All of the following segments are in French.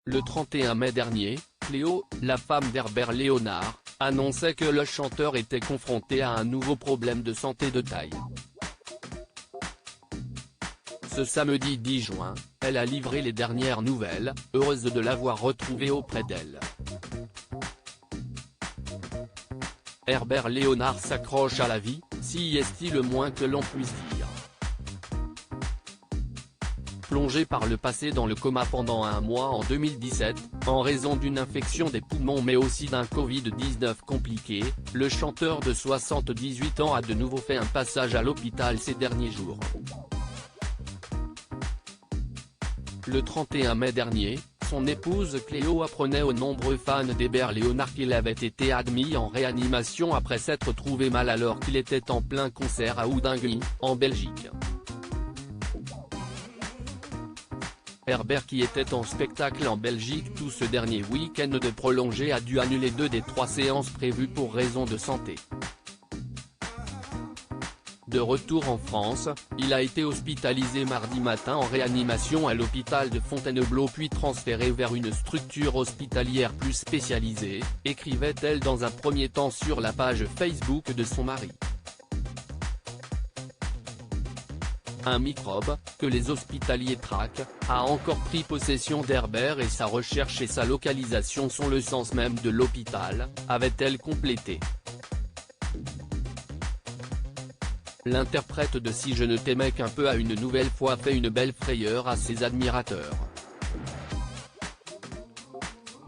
Le 31 mai dernier, Cléo, la femme d'Herbert Léonard, annonçait que le chanteur était confronté à un nouveau problème de santé de taille. Ce samedi 10 juin, elle a livré les dernières nouvelles, heureuse de l'avoir retrouvé auprès d'elle. Herbert Léonard s'accroche à la vie, si est-il le moins que l'on puisse dire. Plongé par le passé dans le coma pendant un mois en 2017, en raison d'une infection des poumons mais aussi d'un Covid-19 compliqué, le chanteur de 78 ans a de nouveau fait un passage à l'hôpital ces derniers jours. Le 31 mai dernier, son épouse Cléo apprenait aux nombreux fans d'Herbert Léonard qu'il avait été admis en réanimation après s'être trouvé mal alors qu'il était en plein concert à Houdingui, en Belgique. Herbert, qui était en spectacle en Belgique tout ce dernier week-end de prolongé, a dû annuler 2 des 3 séances prévues pour raison de santé. De retour en France, il a été hospitalisé mardi matin en réanimation à l'hôpital de Fontainebleau puis transféré vers une structure hospitalière plus spécialisée, écrivait-elle dans un premier temps sur la page Facebook de son mari. Un microbe, que les hospitaliers traquent, a encore pris possession d'Herbert et sa recherche et sa localisation sont le sens même de l'hôpital, avait-elle complété. L'interprète de Si je ne t'aimais qu'un peu a une nouvelle fois fait une belle frayeur à ses admirateurs.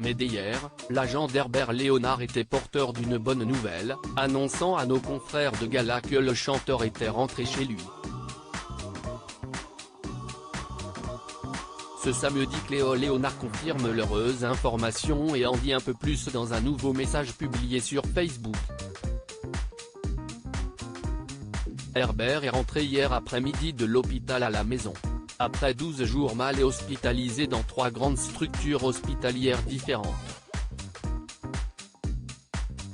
Mais dès hier, l'agent d'Herbert Léonard était porteur d'une bonne nouvelle, annonçant à nos confrères de gala que le chanteur était rentré chez lui. Ce samedi, Cléo Léonard confirme l'heureuse information et en dit un peu plus dans un nouveau message publié sur Facebook. Herbert est rentré hier après-midi de l'hôpital à la maison. Après 12 jours mal et hospitalisé dans 3 grandes structures hospitalières différentes.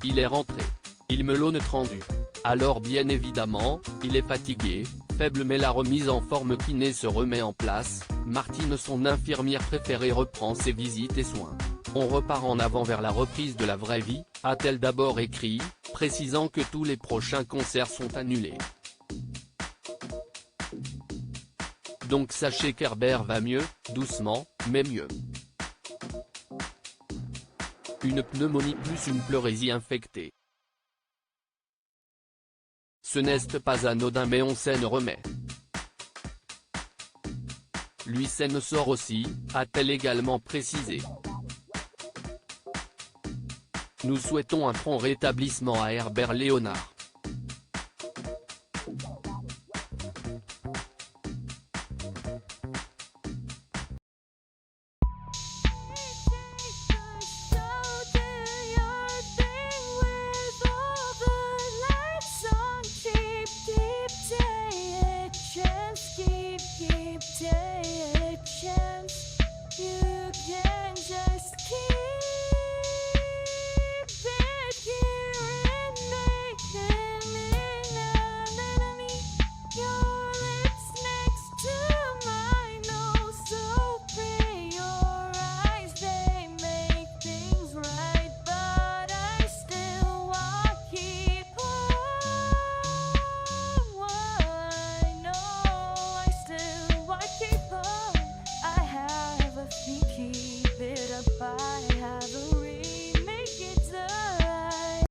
Il est rentré. Il me l'a rendu. Alors bien évidemment, il est fatigué, faible mais la remise en forme kiné se remet en place, Martine son infirmière préférée reprend ses visites et soins. On repart en avant vers la reprise de la vraie vie, a-t-elle d'abord écrit, précisant que tous les prochains concerts sont annulés. Donc sachez qu'Herbert va mieux, doucement, mais mieux. Une pneumonie plus une pleurésie infectée. Ce n'est pas anodin mais on s'en remet. Lui s'en sort aussi, a-t-elle également précisé. Nous souhaitons un prompt rétablissement à Herbert Léonard.